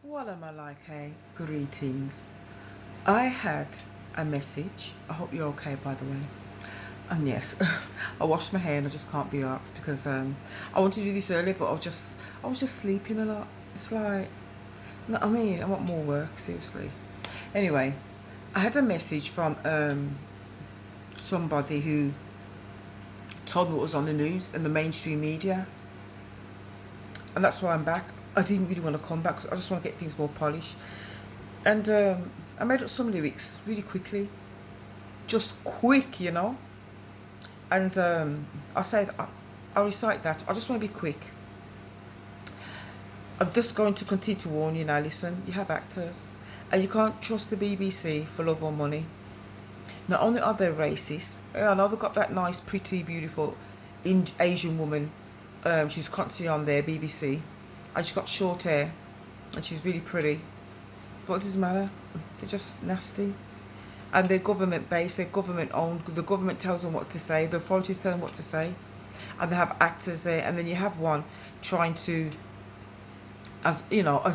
What am I like, hey? Greetings. I had a message. I hope you're okay, by the way. And yes, I washed my hair and I just can't be asked because I wanted to do this earlier, but I was just sleeping a lot. It's like, no, I mean, I want more work, seriously. Anyway, I had a message from somebody who told me what was on the news and the mainstream media, and that's why I'm back. I didn't really want to come back because I just want to get things more polished. And I made up some lyrics really quickly, just quick, And I say I'll recite that. I just want to be quick. I'm just going to continue to warn you now. Listen, you have actors, and you can't trust the BBC for love or money. Not only are they racist, I know they've got that nice, pretty, beautiful Asian woman. She's constantly on there, BBC, and she's got short hair, and she's really pretty. But it doesn't matter. They're just nasty. And they're government based, they're government owned. The government tells them what to say, the authorities tell them what to say, and they have actors there. And then you have one trying to, as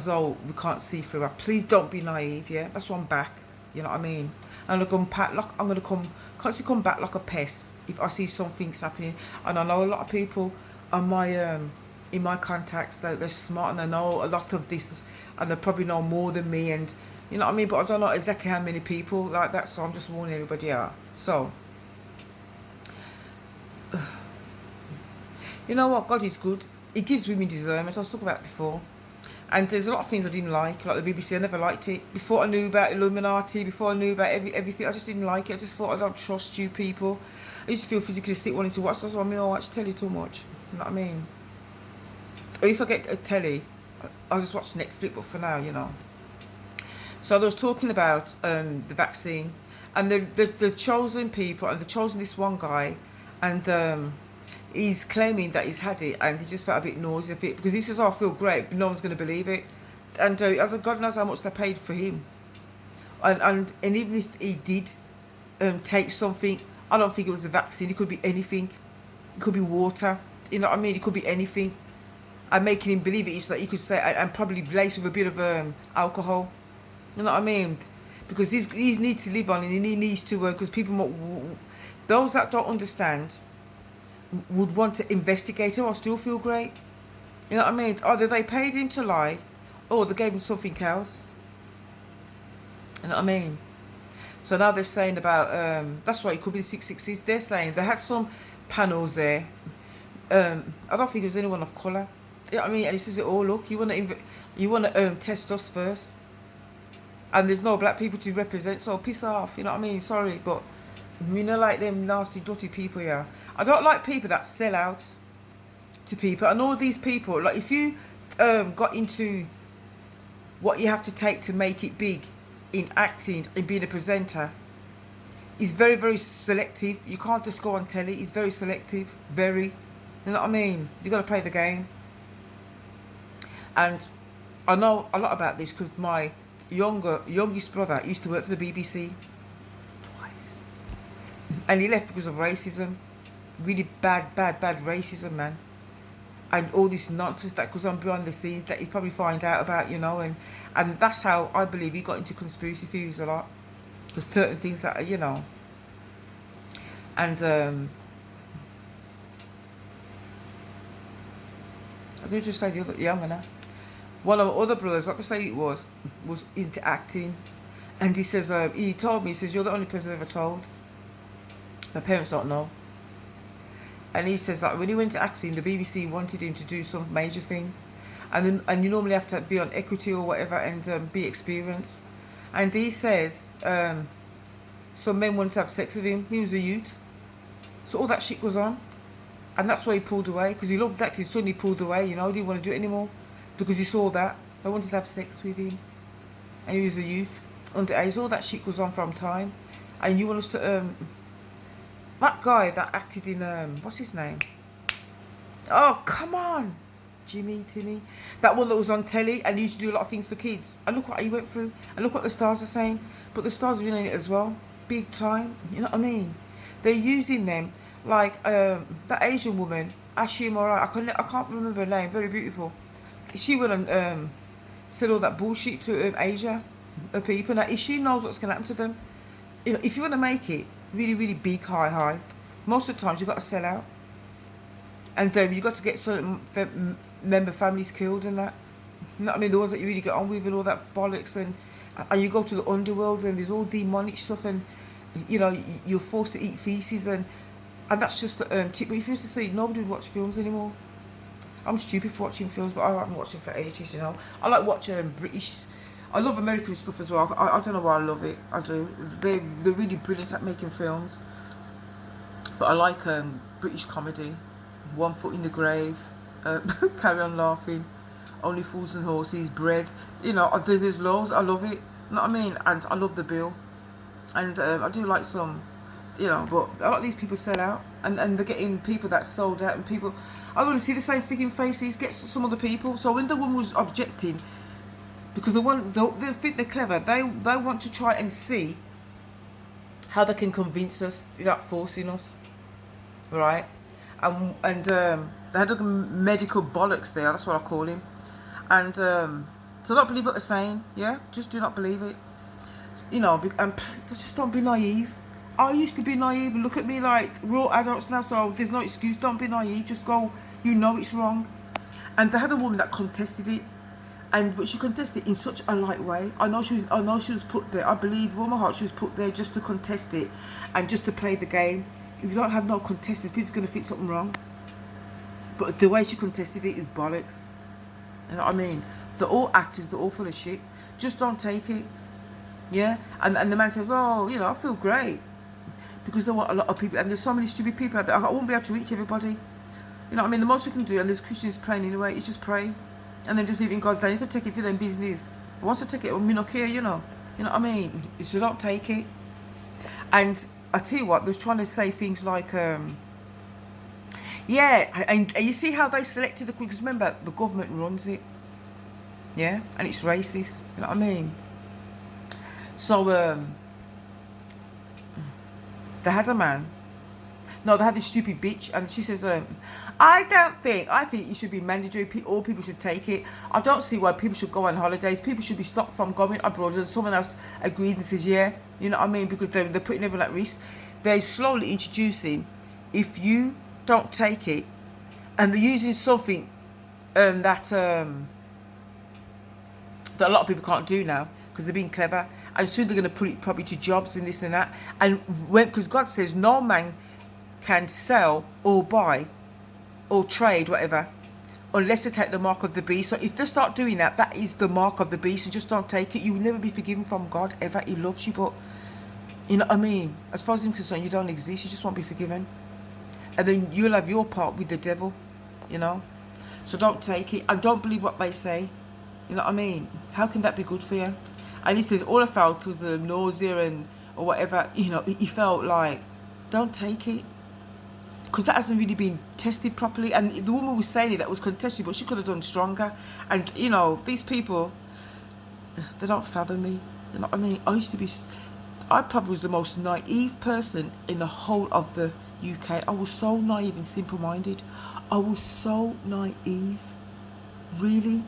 though we can't see through her. Please don't be naive, yeah. That's why I'm back. You know what I mean? I'm gonna come back like a pest if I see something's happening. And I know a lot of people on my in my contacts that they're smart and they know a lot of this, and they probably know more than me. And you know what I mean? But I don't know exactly how many people like that, so I'm just warning everybody out. So, you know what? God is good. He gives women discernment. I was talking about it before. And there's a lot of things I didn't like the BBC. I never liked it. Before I knew about Illuminati, before I knew about everything, I just didn't like it. I just thought, I don't trust you people. I used to feel physically sick wanting to watch. So I mean, I watch telly too much. You know what I mean? So if I get a telly, I'll just watch Netflix, but for now. So I was talking about the vaccine, and the chosen people, and the chosen this one guy, and he's claiming that he's had it, and he just felt a bit nauseous of it because he says, "Oh, I feel great," but no one's going to believe it, and God knows how much they paid for him, and even if he did take something, I don't think it was a vaccine. It could be anything. It could be water. You know what I mean? It could be anything. And making him believe it is like he could say, and probably laced with a bit of alcohol. You know what I mean? Because he needs to live on, and he needs to work. Because those that don't understand, would want to investigate it or still feel great. You know what I mean? Either they paid him to lie, or they gave him something else. You know what I mean? So now they're saying about that's why it could be the 666. They're saying they had some panels there. I don't think it was anyone of colour. You know what I mean? And he says, "Oh look, you want to test us first, and there's no black people to represent, so piss off." You know what I mean? Sorry, but like them nasty, dirty people here. I don't like people that sell out to people. And all these people, like if you got into what you have to take to make it big in acting and being a presenter, is very, very selective. You can't just go on telly. It's very selective. Very. You know what I mean? You got to play the game. And I know a lot about this because my youngest brother used to work for the BBC twice. And he left because of racism. Really bad racism, man. And all this nonsense that goes on behind the scenes that he'd probably find out about, and that's how I believe he got into conspiracy theories a lot. Because certain things that, and I did just say the other, yeah, I'm gonna. One of my other brothers, like I say, it was into acting, and he says, he told me, he says, "You're the only person I've ever told. My parents don't know." And he says that when he went to acting, the BBC wanted him to do some major thing, and you normally have to be on equity or whatever and be experienced. And he says some men wanted to have sex with him. He was a youth, so all that shit goes on, and that's why he pulled away because he loved acting. Suddenly he pulled away, didn't want to do it anymore because he saw that they wanted to have sex with him, and he was a youth, underage. All that shit goes on from time, and you want us to that guy that acted in what's his name? Oh, come on, Timmy. That one that was on telly and he used to do a lot of things for kids. And look what he went through. And look what the stars are saying. But the stars are in it as well. Big time. You know what I mean? They're using them like that Asian woman, Ashia Morai. I can't remember her name. Very beautiful. She went on said all that bullshit to Asia, her people. Now, if she knows what's going to happen to them, you know, if you want to make it really, really big, high, most of the times you've got to sell out. And then you've got to get certain member families killed and that. You know what I mean? The ones that you really get on with and all that bollocks. And you go to the underworld and there's all demonic stuff and, you know, you're forced to eat feces and that's just a tip. But if you used to see, nobody would watch films anymore. I'm stupid for watching films, but I haven't watched them for ages, you know. I like watching British. I love American stuff as well. I don't know why I love it. I do. They're really brilliant at making films. But I like British comedy. One Foot in the Grave, Carry On Laughing, Only Fools and Horses, Bread. You know, there's loads. I love it. You know what I mean? And I love the bill. And I do like some, you know, but a lot of these people sell out. And they're getting people that sold out and people... I want to see the same freaking faces, get some other people. So when the woman was objecting, because they think they're clever, they want to try and see how they can convince us without forcing us, right? And they had a medical bollocks there, that's what I call him. And so don't believe what they're saying, yeah? Just do not believe it. You know, and just don't be naive. I used to be naive. Look at me like, we're all adults now, so there's no excuse. Don't be naive. Just go, you know it's wrong. And they had a woman that contested it. But she contested it in such a light way. I know she was put there. I believe with all my heart she was put there just to contest it and just to play the game. If you don't have no contestants, people's going to think something wrong. But the way she contested it is bollocks. You know what I mean? They're all actors. They're all full of shit. Just don't take it. Yeah? And the man says, oh, you know, I feel great. Because there want a lot of people. And there's so many stupid people out there. I won't be able to reach everybody. You know what I mean? The most we can do, and there's Christians praying anyway, is just pray. And then just leave it in God's hand. You have to take it for them business. Once I take it, me not care, you know. You know what I mean? So don't take it. And I tell you what, they're trying to say things like, yeah, and you see how they selected the because remember, the government runs it. Yeah? And it's racist. You know what I mean? So, they had a man. No, they had this stupid bitch, and she says, I think it should be mandatory. All people should take it. I don't see why people should go on holidays. People should be stopped from going abroad. And someone else agreed and says, yeah, you know what I mean? Because they're putting everyone at risk. They're slowly introducing, if you don't take it, and they're using something that a lot of people can't do now because they're being clever. And soon they're going to put it probably to jobs and this and that. And because God says no man can sell or buy or trade, whatever, unless they take the mark of the beast. So if they start doing that, that is the mark of the beast. And just don't take it. You will never be forgiven from God ever. He loves you, but you know what I mean? As far as I'm concerned, you don't exist. You just won't be forgiven. And then you'll have your part with the devil, you know? So don't take it. And don't believe what they say. You know what I mean? How can that be good for you? And if there's all I felt was the nausea and or whatever, you know, he felt like, don't take it. Because that hasn't really been tested properly. And the woman was saying it, that was contested, but she could have done stronger. And, you know, these people, they don't fathom me. You know what I mean? I probably was the most naive person in the whole of the UK. I was so naive and simple-minded. I was so naive. Really.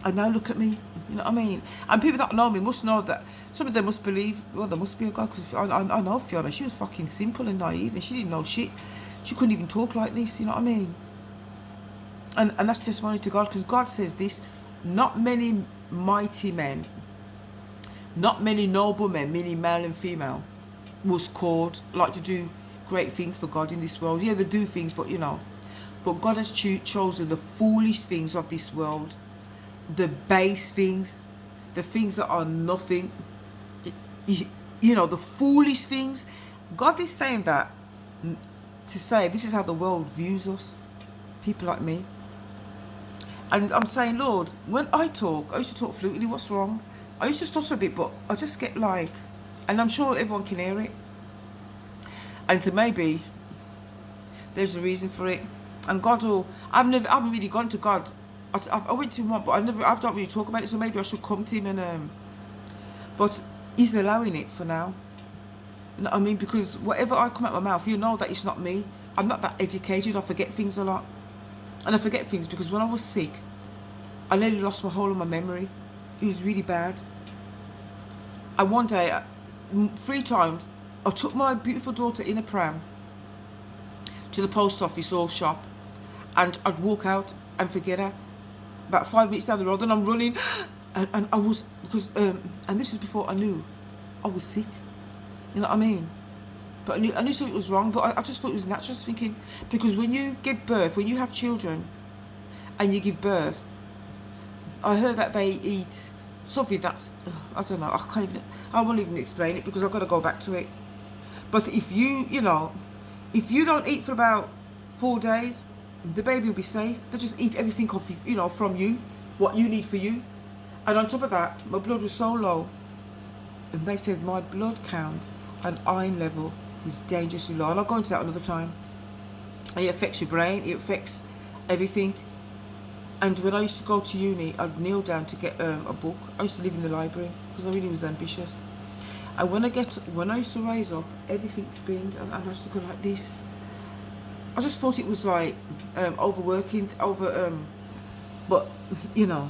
And now look at me. You know what I mean? And people that know me must know that some of them must believe, well, there must be a God. Because I know Fiona, she was fucking simple and naive and she didn't know shit. She couldn't even talk like this, you know what I mean? And that's testimony to God, because God says this, not many mighty men, not many noble men, meaning male and female, was called like to do great things for God in this world. Yeah, they do things, but you know. But God has chosen the foolish things of this world, the base things, the things that are nothing, you know, the foolish things. God is saying that to say this is how the world views us, people like me. And I'm saying, Lord, when I used to talk fluently. What's wrong? I used to stutter a bit, but I just get like, and I'm sure everyone can hear it. And maybe there's a reason for it. And God will, I haven't really gone to God. I went to him once, but I don't really talk about it. So maybe I should come to him and but he's allowing it for now. You know what I mean? Because whatever I come out of my mouth, you know that it's not me. I'm not that educated. I forget things a lot. And I forget things because when I was sick, I nearly lost my whole of my memory. It was really bad. And one day, 3 times, I took my beautiful daughter in a pram to the post office or shop, and I'd walk out and forget her. About 5 minutes down the road, and I'm running, and I was, because, and this was before I knew I was sick. You know what I mean? But I knew something was wrong, but I just thought it was natural. I was thinking, because when you give birth, when you have children, and you give birth, I heard that they eat something that's, I don't know, I won't even explain it because I've got to go back to it. But if you know, if you don't eat for about 4 days, the baby will be safe. They just eat everything off, you know, from you, what you need for you. And on top of that, my blood was so low, and they said my blood count and iron level is dangerously low. And I'll go into that another time. And it affects your brain, it affects everything. And when I used to go to uni, I'd kneel down to get a book. I used to live in the library because I really was ambitious. And when I used to rise up, everything spinned, and I used to go like this. I just thought it was like overworking, but you know,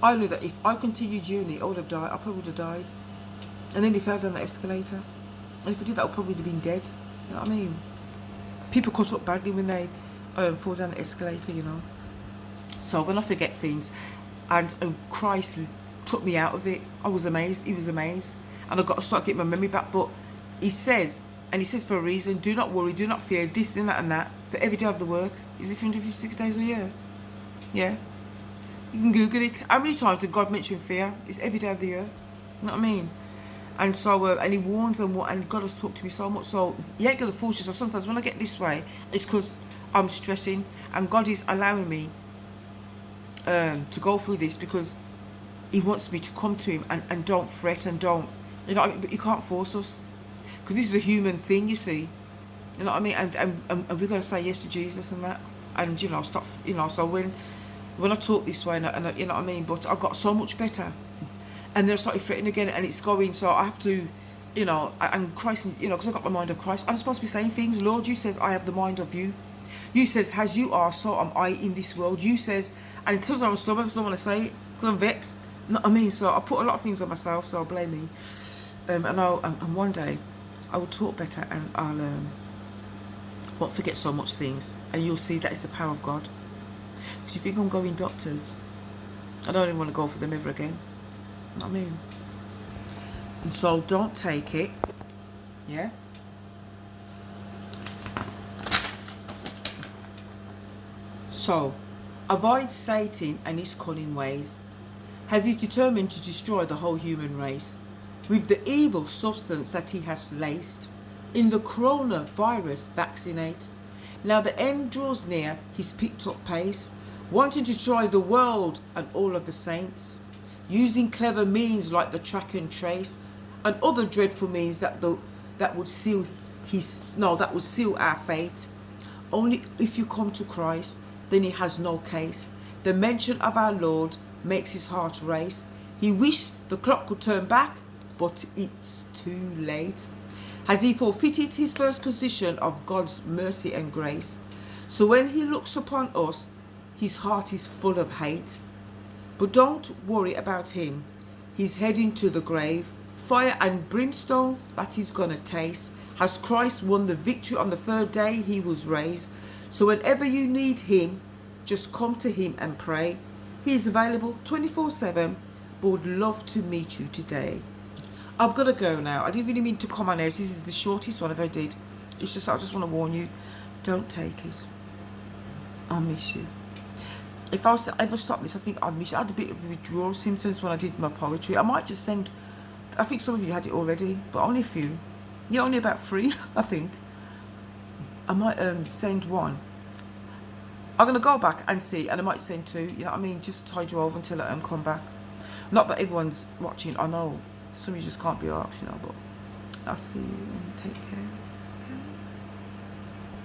I knew that if I continued uni, I would have died. I probably would have died. And then if I fell down the escalator, and if I did that, I would probably have been dead. You know what I mean? People cut up badly when they fall down the escalator, you know. So when I forget things, and Christ took me out of it, I was amazed. He was amazed, and I got to start getting my memory back. But he says, and he says for a reason, do not worry, do not fear, this and that and that. For every day of the work, is it 356 days a year? Yeah. You can Google it. How many times did God mention fear? It's every day of the year. You know what I mean? And so, and he warns them, and God has talked to me so much. So you ain't gonna force you. So sometimes when I get this way, it's because I'm stressing, and God is allowing me to go through this because he wants me to come to him and don't fret and don't, you know what I mean? But you can't force us, because this is a human thing, you see. You know what I mean? And we've got to say yes to Jesus and that, and you know, stop, you know. So when I talk this way, and you know what I mean, but I got so much better, and then I started fretting again, and it's going. So I have to, you know, and Christ, you know, because I've got the mind of Christ, I'm supposed to be saying things. Lord, you says I have the mind of you. You says, as you are, so am I in this world. You says, and sometimes I'm stubborn, I just don't want to say it because I'm vexed. You know what I mean? So I put a lot of things on myself, so blame me. And one day I will talk better, and I'll won't forget so much things, and you'll see that it's the power of God. Because you think I'm going doctors, I don't even want to go for them ever again. You know what I mean? And so don't take it, yeah. So, avoid Satan and his cunning ways, as he's determined to destroy the whole human race with the evil substance that he has laced in the coronavirus vaccinate. Now the end draws near, he's picked up pace, wanting to try the world and all of the saints, using clever means like the track and trace and other dreadful means that would seal our fate. Only if you come to Christ, then he has no case. The mention of our Lord makes his heart race. He wished the clock could turn back, but it's too late. Has he forfeited his first position of God's mercy and grace? So when he looks upon us, his heart is full of hate. But don't worry about him. He's heading to the grave. Fire and brimstone that he's gonna taste. Has Christ won the victory on the third day he was raised? So whenever you need him, just come to him and pray. He is available 24/7, but would love to meet you today. I've got to go now. I didn't really mean to come on this. This is the shortest one I've ever did. It's just, I just want to warn you, don't take it. I'll miss you. If I was to ever stop this, I think I'd miss you. I had a bit of withdrawal symptoms when I did my poetry. I might just send, I think some of you had it already, but only a few. Yeah, only about 3, I think. I might send one. I'm going to go back and see, and I might send 2, you know what I mean? Just tide you over until I come back. Not that everyone's watching, I know. Some of you just can't be asked, you know, but I'll see you and take care.